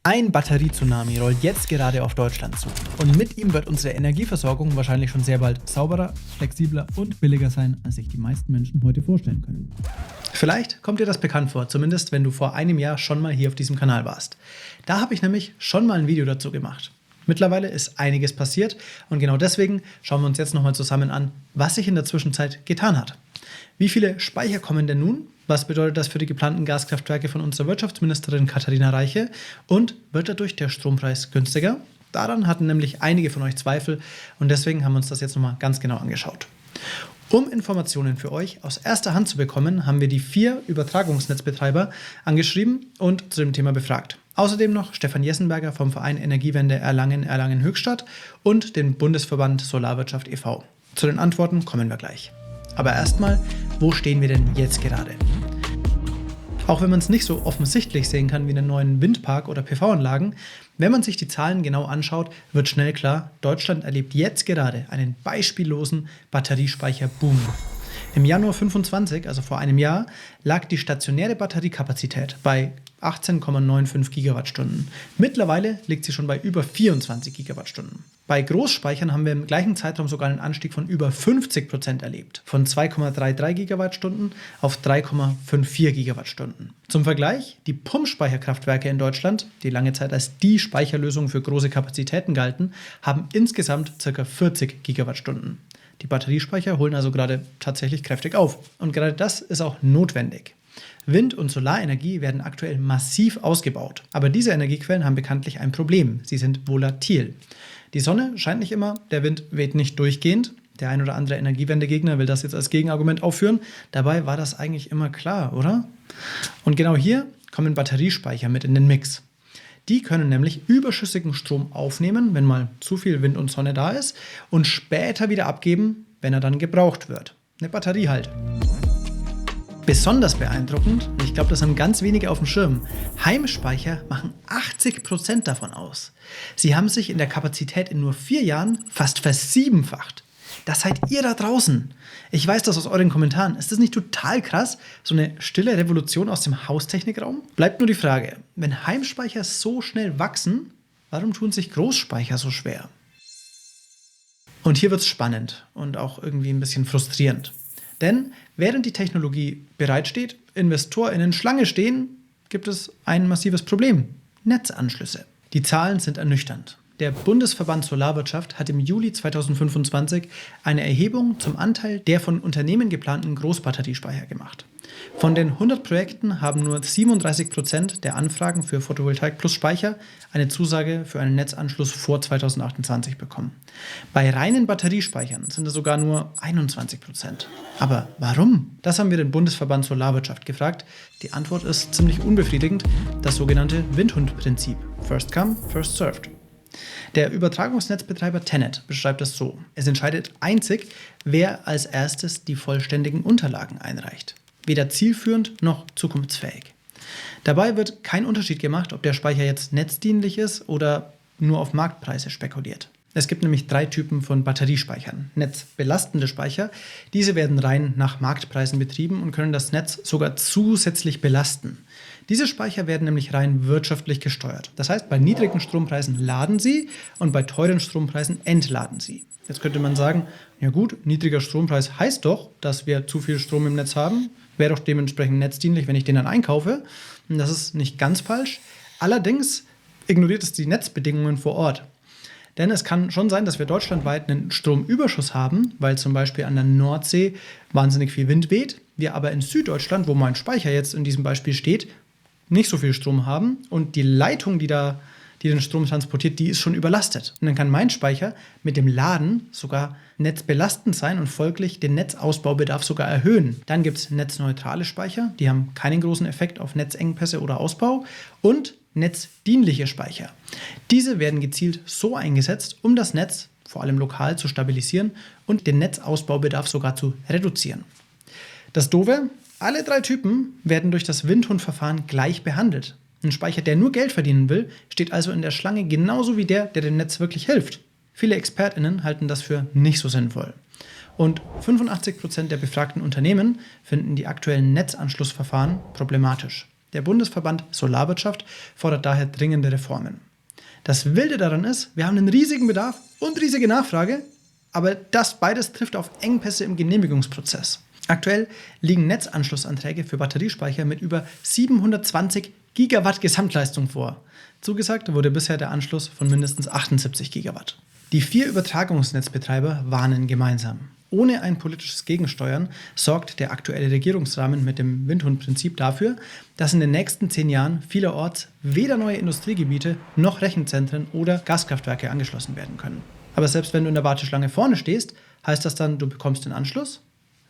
Ein Batterie-Tsunami rollt jetzt gerade auf Deutschland zu. Und mit ihm wird unsere Energieversorgung wahrscheinlich schon sehr bald sauberer, flexibler und billiger sein, als sich die meisten Menschen heute vorstellen können. Vielleicht kommt dir das bekannt vor, zumindest wenn du vor einem Jahr schon mal hier auf diesem Kanal warst. Da habe ich nämlich schon mal ein Video dazu gemacht. Mittlerweile ist einiges passiert und genau deswegen schauen wir uns jetzt nochmal zusammen an, was sich in der Zwischenzeit getan hat. Wie viele Speicher kommen denn nun? Was bedeutet das für die geplanten Gaskraftwerke von unserer Wirtschaftsministerin Katharina Reiche? Und wird dadurch der Strompreis günstiger? Daran hatten nämlich einige von euch Zweifel und deswegen haben wir uns das jetzt nochmal ganz genau angeschaut. Um Informationen für euch aus erster Hand zu bekommen, haben wir die 4 Übertragungsnetzbetreiber angeschrieben und zu dem Thema befragt. Außerdem noch Stefan Jessenberger vom Verein Energiewende Erlangen-Höchstadt und den Bundesverband Solarwirtschaft e.V. Zu den Antworten kommen wir gleich. Aber erstmal, wo stehen wir denn jetzt gerade? Auch wenn man es nicht so offensichtlich sehen kann wie in einem neuen Windpark oder PV-Anlagen, wenn man sich die Zahlen genau anschaut, wird schnell klar, Deutschland erlebt jetzt gerade einen beispiellosen Batteriespeicherboom. Im Januar 2025, also vor einem Jahr, lag die stationäre Batteriekapazität bei 18,95 Gigawattstunden. Mittlerweile liegt sie schon bei über 24 Gigawattstunden. Bei Großspeichern haben wir im gleichen Zeitraum sogar einen Anstieg von über 50% erlebt. Von 2,33 Gigawattstunden auf 3,54 Gigawattstunden. Zum Vergleich, die Pumpspeicherkraftwerke in Deutschland, die lange Zeit als die Speicherlösung für große Kapazitäten galten, haben insgesamt ca. 40 Gigawattstunden. Die Batteriespeicher holen also gerade tatsächlich kräftig auf. Und gerade das ist auch notwendig. Wind- und Solarenergie werden aktuell massiv ausgebaut. Aber diese Energiequellen haben bekanntlich ein Problem. Sie sind volatil. Die Sonne scheint nicht immer, der Wind weht nicht durchgehend. Der ein oder andere Energiewendegegner will das jetzt als Gegenargument aufführen. Dabei war das eigentlich immer klar, oder? Und genau hier kommen Batteriespeicher mit in den Mix. Die können nämlich überschüssigen Strom aufnehmen, wenn mal zu viel Wind und Sonne da ist, und später wieder abgeben, wenn er dann gebraucht wird. Eine Batterie halt. Besonders beeindruckend, und ich glaube, das haben ganz wenige auf dem Schirm, Heimspeicher machen 80% davon aus. Sie haben sich in der Kapazität in nur 4 Jahren fast versiebenfacht. Das seid ihr da draußen. Ich weiß das aus euren Kommentaren. Ist das nicht total krass? So eine stille Revolution aus dem Haustechnikraum? Bleibt nur die Frage, wenn Heimspeicher so schnell wachsen, warum tun sich Großspeicher so schwer? Und hier wird es spannend und auch irgendwie ein bisschen frustrierend. Denn während die Technologie bereitsteht, InvestorInnen Schlange stehen, gibt es ein massives Problem: Netzanschlüsse. Die Zahlen sind ernüchternd. Der Bundesverband Solarwirtschaft hat im Juli 2025 eine Erhebung zum Anteil der von Unternehmen geplanten Großbatteriespeicher gemacht. Von den 100 Projekten haben nur 37% der Anfragen für Photovoltaik plus Speicher eine Zusage für einen Netzanschluss vor 2028 bekommen. Bei reinen Batteriespeichern sind es sogar nur 21%. Aber warum? Das haben wir den Bundesverband Solarwirtschaft gefragt. Die Antwort ist ziemlich unbefriedigend: das sogenannte Windhund-Prinzip. First come, first served. Der Übertragungsnetzbetreiber TenneT beschreibt es so: Es entscheidet einzig, wer als erstes die vollständigen Unterlagen einreicht. Weder zielführend noch zukunftsfähig. Dabei wird kein Unterschied gemacht, ob der Speicher jetzt netzdienlich ist oder nur auf Marktpreise spekuliert. Es gibt nämlich 3 Typen von Batteriespeichern. Netzbelastende Speicher. Diese werden rein nach Marktpreisen betrieben und können das Netz sogar zusätzlich belasten. Diese Speicher werden nämlich rein wirtschaftlich gesteuert. Das heißt, bei niedrigen Strompreisen laden sie und bei teuren Strompreisen entladen sie. Jetzt könnte man sagen, ja gut, niedriger Strompreis heißt doch, dass wir zu viel Strom im Netz haben. Wäre doch dementsprechend netzdienlich, wenn ich den dann einkaufe. Und das ist nicht ganz falsch. Allerdings ignoriert es die Netzbedingungen vor Ort. Denn es kann schon sein, dass wir deutschlandweit einen Stromüberschuss haben, weil zum Beispiel an der Nordsee wahnsinnig viel Wind weht. Wir aber in Süddeutschland, wo mein Speicher jetzt in diesem Beispiel steht, nicht so viel Strom haben und die Leitung, die den Strom transportiert, die ist schon überlastet. Und dann kann mein Speicher mit dem Laden sogar netzbelastend sein und folglich den Netzausbaubedarf sogar erhöhen. Dann gibt es netzneutrale Speicher, die haben keinen großen Effekt auf Netzengpässe oder Ausbau, und netzdienliche Speicher. Diese werden gezielt so eingesetzt, um das Netz vor allem lokal zu stabilisieren und den Netzausbaubedarf sogar zu reduzieren. Das Doofe: Alle 3 Typen werden durch das Windhund-Verfahren gleich behandelt. Ein Speicher, der nur Geld verdienen will, steht also in der Schlange genauso wie der dem Netz wirklich hilft. Viele ExpertInnen halten das für nicht so sinnvoll. Und 85% der befragten Unternehmen finden die aktuellen Netzanschlussverfahren problematisch. Der Bundesverband Solarwirtschaft fordert daher dringende Reformen. Das Wilde daran ist, wir haben einen riesigen Bedarf und riesige Nachfrage, aber das beides trifft auf Engpässe im Genehmigungsprozess. Aktuell liegen Netzanschlussanträge für Batteriespeicher mit über 720 Gigawatt Gesamtleistung vor. Zugesagt wurde bisher der Anschluss von mindestens 78 Gigawatt. Die 4 Übertragungsnetzbetreiber warnen gemeinsam. Ohne ein politisches Gegensteuern sorgt der aktuelle Regierungsrahmen mit dem Windhundprinzip dafür, dass in den nächsten 10 Jahren vielerorts weder neue Industriegebiete noch Rechenzentren oder Gaskraftwerke angeschlossen werden können. Aber selbst wenn du in der Warteschlange vorne stehst, heißt das dann, du bekommst den Anschluss?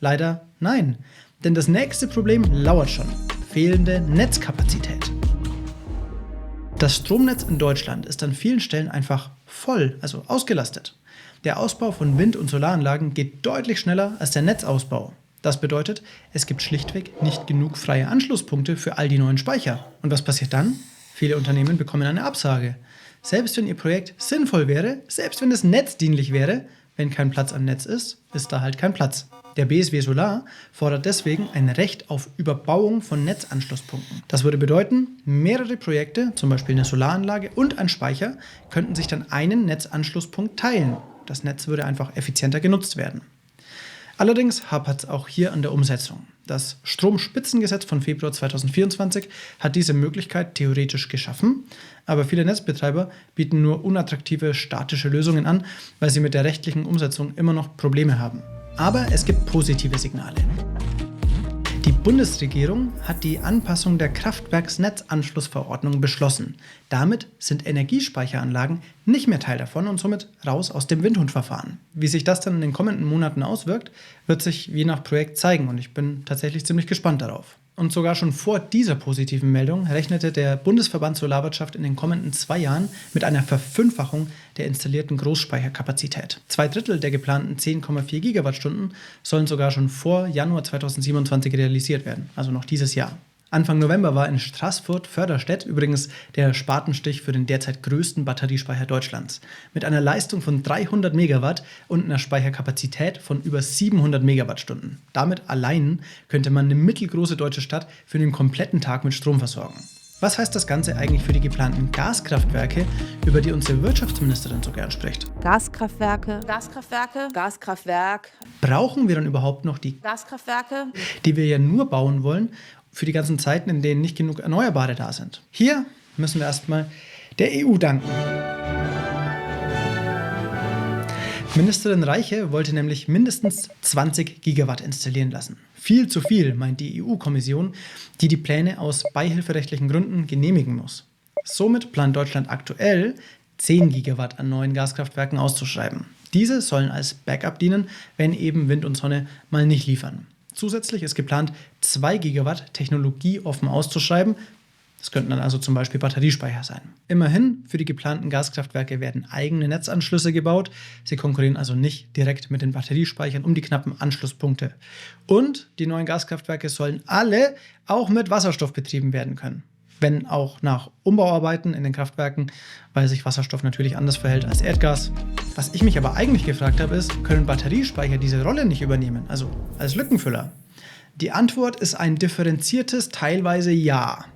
Leider nein, denn das nächste Problem lauert schon: fehlende Netzkapazität. Das Stromnetz in Deutschland ist an vielen Stellen einfach voll, also ausgelastet. Der Ausbau von Wind- und Solaranlagen geht deutlich schneller als der Netzausbau. Das bedeutet, es gibt schlichtweg nicht genug freie Anschlusspunkte für all die neuen Speicher. Und was passiert dann? Viele Unternehmen bekommen eine Absage. Selbst wenn ihr Projekt sinnvoll wäre, selbst wenn es netzdienlich wäre, wenn kein Platz am Netz ist, ist da halt kein Platz. Der BSW Solar fordert deswegen ein Recht auf Überbauung von Netzanschlusspunkten. Das würde bedeuten, mehrere Projekte, zum Beispiel eine Solaranlage und ein Speicher, könnten sich dann einen Netzanschlusspunkt teilen. Das Netz würde einfach effizienter genutzt werden. Allerdings hapert es auch hier an der Umsetzung. Das Stromspitzengesetz von Februar 2024 hat diese Möglichkeit theoretisch geschaffen, aber viele Netzbetreiber bieten nur unattraktive statische Lösungen an, weil sie mit der rechtlichen Umsetzung immer noch Probleme haben. Aber es gibt positive Signale. Die Bundesregierung hat die Anpassung der Kraftwerksnetzanschlussverordnung beschlossen. Damit sind Energiespeicheranlagen nicht mehr Teil davon und somit raus aus dem Windhundverfahren. Wie sich das dann in den kommenden Monaten auswirkt, wird sich je nach Projekt zeigen und ich bin tatsächlich ziemlich gespannt darauf. Und sogar schon vor dieser positiven Meldung rechnete der Bundesverband Solarwirtschaft in den kommenden 2 Jahren mit einer Verfünffachung der installierten Großspeicherkapazität. 2/3 der geplanten 10,4 Gigawattstunden sollen sogar schon vor Januar 2027 realisiert werden, also noch dieses Jahr. Anfang November war in Straßfurt-Förderstedt übrigens der Spatenstich für den derzeit größten Batteriespeicher Deutschlands. Mit einer Leistung von 300 Megawatt und einer Speicherkapazität von über 700 Megawattstunden. Damit allein könnte man eine mittelgroße deutsche Stadt für den kompletten Tag mit Strom versorgen. Was heißt das Ganze eigentlich für die geplanten Gaskraftwerke, über die unsere Wirtschaftsministerin so gern spricht? Gaskraftwerk. Brauchen wir dann überhaupt noch die Gaskraftwerke, die wir ja nur bauen wollen, für die ganzen Zeiten, in denen nicht genug Erneuerbare da sind? Hier müssen wir erstmal der EU danken. Ministerin Reiche wollte nämlich mindestens 20 Gigawatt installieren lassen. Viel zu viel, meint die EU-Kommission, die die Pläne aus beihilferechtlichen Gründen genehmigen muss. Somit plant Deutschland aktuell 10 Gigawatt an neuen Gaskraftwerken auszuschreiben. Diese sollen als Backup dienen, wenn eben Wind und Sonne mal nicht liefern. Zusätzlich ist geplant, 2 Gigawatt technologieoffen auszuschreiben. Das könnten dann also zum Beispiel Batteriespeicher sein. Immerhin, für die geplanten Gaskraftwerke werden eigene Netzanschlüsse gebaut. Sie konkurrieren also nicht direkt mit den Batteriespeichern um die knappen Anschlusspunkte. Und die neuen Gaskraftwerke sollen alle auch mit Wasserstoff betrieben werden können. Wenn auch nach Umbauarbeiten in den Kraftwerken, weil sich Wasserstoff natürlich anders verhält als Erdgas. Was ich mich aber eigentlich gefragt habe, ist, können Batteriespeicher diese Rolle nicht übernehmen, also als Lückenfüller? Die Antwort ist ein differenziertes, teilweise Ja.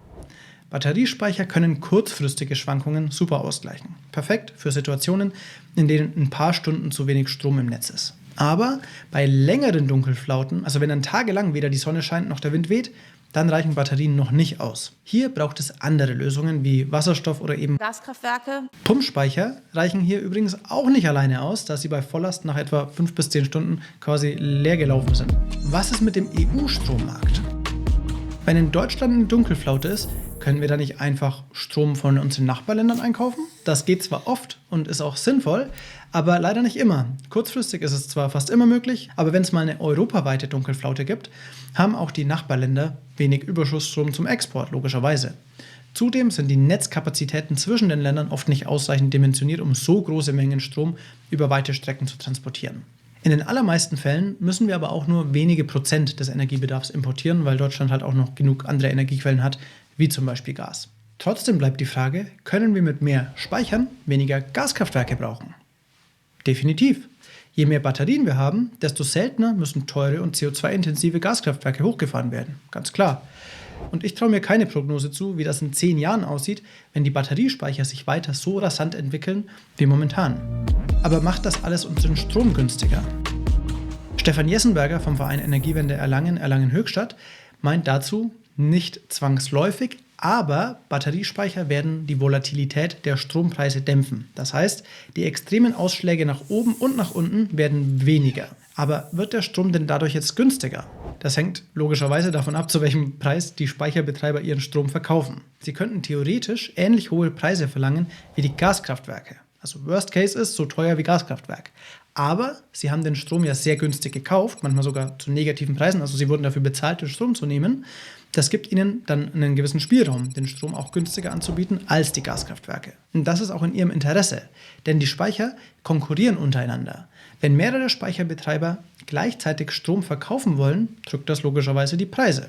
Batteriespeicher können kurzfristige Schwankungen super ausgleichen. Perfekt für Situationen, in denen ein paar Stunden zu wenig Strom im Netz ist. Aber bei längeren Dunkelflauten, also wenn dann tagelang weder die Sonne scheint noch der Wind weht, dann reichen Batterien noch nicht aus. Hier braucht es andere Lösungen wie Wasserstoff oder eben Gaskraftwerke. Pumpspeicher reichen hier übrigens auch nicht alleine aus, da sie bei Volllast nach etwa 5 bis 10 Stunden quasi leer gelaufen sind. Was ist mit dem EU-Strommarkt? Wenn in Deutschland eine Dunkelflaute ist, können wir da nicht einfach Strom von unseren Nachbarländern einkaufen? Das geht zwar oft und ist auch sinnvoll, aber leider nicht immer. Kurzfristig ist es zwar fast immer möglich, aber wenn es mal eine europaweite Dunkelflaute gibt, haben auch die Nachbarländer wenig Überschussstrom zum Export, logischerweise. Zudem sind die Netzkapazitäten zwischen den Ländern oft nicht ausreichend dimensioniert, um so große Mengen Strom über weite Strecken zu transportieren. In den allermeisten Fällen müssen wir aber auch nur wenige Prozent des Energiebedarfs importieren, weil Deutschland halt auch noch genug andere Energiequellen hat, wie zum Beispiel Gas. Trotzdem bleibt die Frage, können wir mit mehr Speichern weniger Gaskraftwerke brauchen? Definitiv. Je mehr Batterien wir haben, desto seltener müssen teure und CO2-intensive Gaskraftwerke hochgefahren werden. Ganz klar. Und ich traue mir keine Prognose zu, wie das in 10 Jahren aussieht, wenn die Batteriespeicher sich weiter so rasant entwickeln wie momentan. Aber macht das alles unseren Strom günstiger? Stefan Jessenberger vom Verein Energiewende Erlangen-Höchstadt meint dazu, nicht zwangsläufig, aber Batteriespeicher werden die Volatilität der Strompreise dämpfen. Das heißt, die extremen Ausschläge nach oben und nach unten werden weniger. Aber wird der Strom denn dadurch jetzt günstiger? Das hängt logischerweise davon ab, zu welchem Preis die Speicherbetreiber ihren Strom verkaufen. Sie könnten theoretisch ähnlich hohe Preise verlangen wie die Gaskraftwerke. Also Worst Case ist so teuer wie Gaskraftwerk. Aber sie haben den Strom ja sehr günstig gekauft, manchmal sogar zu negativen Preisen. Also sie wurden dafür bezahlt, den Strom zu nehmen. Das gibt ihnen dann einen gewissen Spielraum, den Strom auch günstiger anzubieten als die Gaskraftwerke. Und das ist auch in ihrem Interesse, denn die Speicher konkurrieren untereinander. Wenn mehrere Speicherbetreiber gleichzeitig Strom verkaufen wollen, drückt das logischerweise die Preise.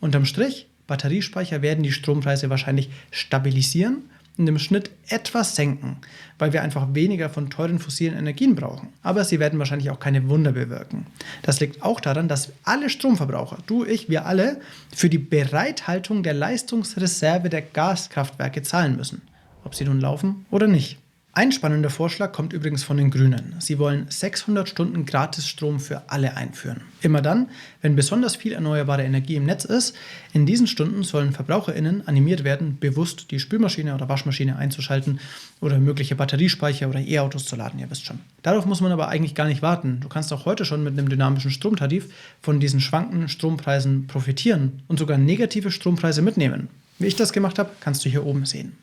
Unterm Strich, Batteriespeicher werden die Strompreise wahrscheinlich stabilisieren und im Schnitt etwas senken, weil wir einfach weniger von teuren fossilen Energien brauchen. Aber sie werden wahrscheinlich auch keine Wunder bewirken. Das liegt auch daran, dass alle Stromverbraucher, du, ich, wir alle, für die Bereithaltung der Leistungsreserve der Gaskraftwerke zahlen müssen, ob sie nun laufen oder nicht. Ein spannender Vorschlag kommt übrigens von den Grünen. Sie wollen 600 Stunden Gratisstrom für alle einführen. Immer dann, wenn besonders viel erneuerbare Energie im Netz ist, in diesen Stunden sollen VerbraucherInnen animiert werden, bewusst die Spülmaschine oder Waschmaschine einzuschalten oder mögliche Batteriespeicher oder E-Autos zu laden, ihr wisst schon. Darauf muss man aber eigentlich gar nicht warten. Du kannst auch heute schon mit einem dynamischen Stromtarif von diesen schwankenden Strompreisen profitieren und sogar negative Strompreise mitnehmen. Wie ich das gemacht habe, kannst du hier oben sehen.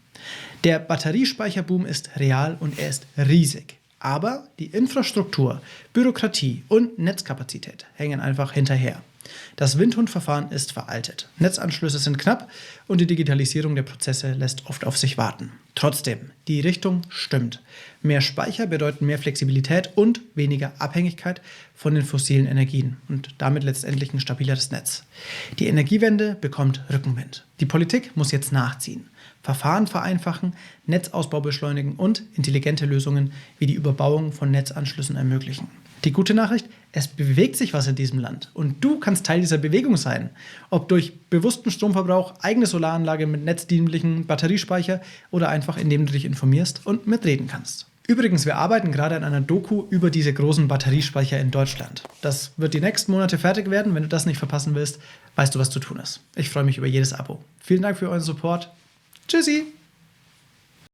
Der Batteriespeicherboom ist real und er ist riesig. Aber die Infrastruktur, Bürokratie und Netzkapazität hängen einfach hinterher. Das Windhundverfahren ist veraltet. Netzanschlüsse sind knapp und die Digitalisierung der Prozesse lässt oft auf sich warten. Trotzdem, die Richtung stimmt. Mehr Speicher bedeuten mehr Flexibilität und weniger Abhängigkeit von den fossilen Energien und damit letztendlich ein stabileres Netz. Die Energiewende bekommt Rückenwind. Die Politik muss jetzt nachziehen. Verfahren vereinfachen, Netzausbau beschleunigen und intelligente Lösungen wie die Überbauung von Netzanschlüssen ermöglichen. Die gute Nachricht, es bewegt sich was in diesem Land und du kannst Teil dieser Bewegung sein. Ob durch bewussten Stromverbrauch, eigene Solaranlage mit netzdienlichen Batteriespeicher oder einfach indem du dich informierst und mitreden kannst. Übrigens, wir arbeiten gerade an einer Doku über diese großen Batteriespeicher in Deutschland. Das wird die nächsten Monate fertig werden. Wenn du das nicht verpassen willst, weißt du, was zu tun ist. Ich freue mich über jedes Abo. Vielen Dank für euren Support. Tschüssi!